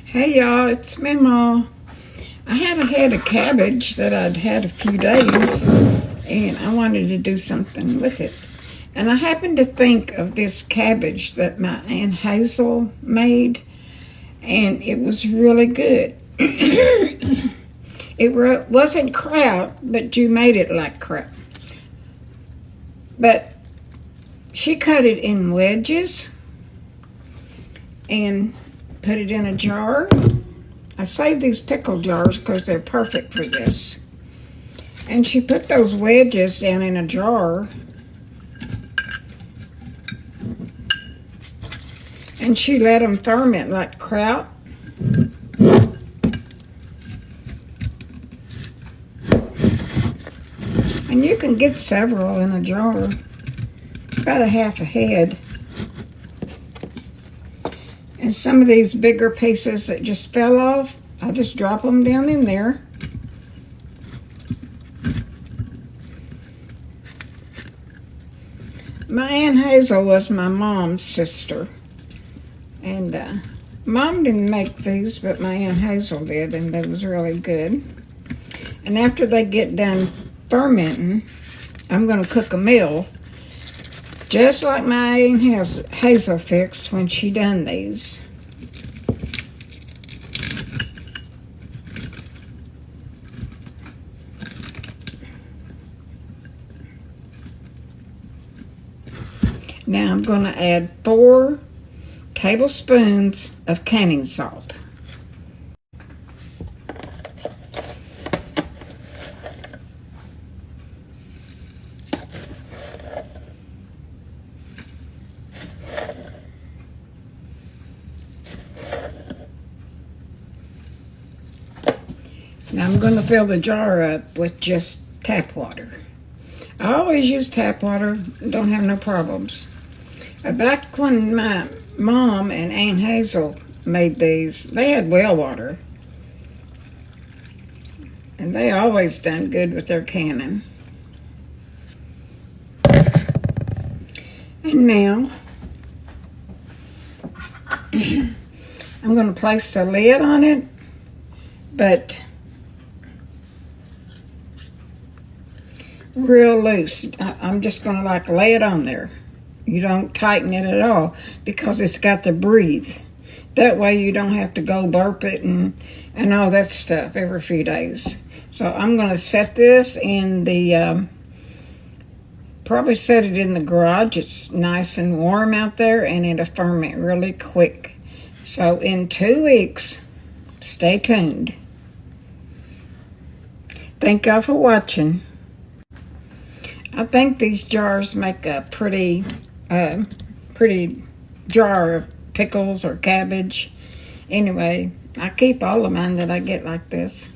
Hey y'all, it's Mama. I had a head of cabbage that I'd had a few days and I wanted to do something with it. And I happened to think of this cabbage that my Aunt Hazel made, and it was really good. It wasn't kraut, but you made it like kraut. But she cut it in wedges and put it in a jar. I saved these pickle jars because they're perfect for this. And she put those wedges down in a jar. And she let them ferment like kraut. And you can get several in a jar. About a half a head. And some of these bigger pieces that just fell off, I'll just drop them down in there. My Aunt Hazel was my mom's sister. And Mom didn't make these, but my Aunt Hazel did, and they was really good. And after they get done fermenting, I'm going to cook a meal, just like my Aunt Hazel fixed when she done these. Now I'm going to add 4 tablespoons of canning salt. Now I'm going to fill the jar up with just tap water. I always use tap water, don't have no problems. Back when my mom and Aunt Hazel made these, they had well water. And they always done good with their canning. And now, I'm going to place the lid on it, but real loose. I'm just going to lay it on there. You don't tighten it at all because it's got to breathe. That way you don't have to go burp it and all that stuff every few days. So I'm going to set this in the, probably set it in the garage. It's nice and warm out there and it'll ferment really quick. So in 2 weeks, stay tuned. Thank y'all for watching. I think these jars make a pretty jar of pickles or cabbage. Anyway, I keep all of mine that I get like this.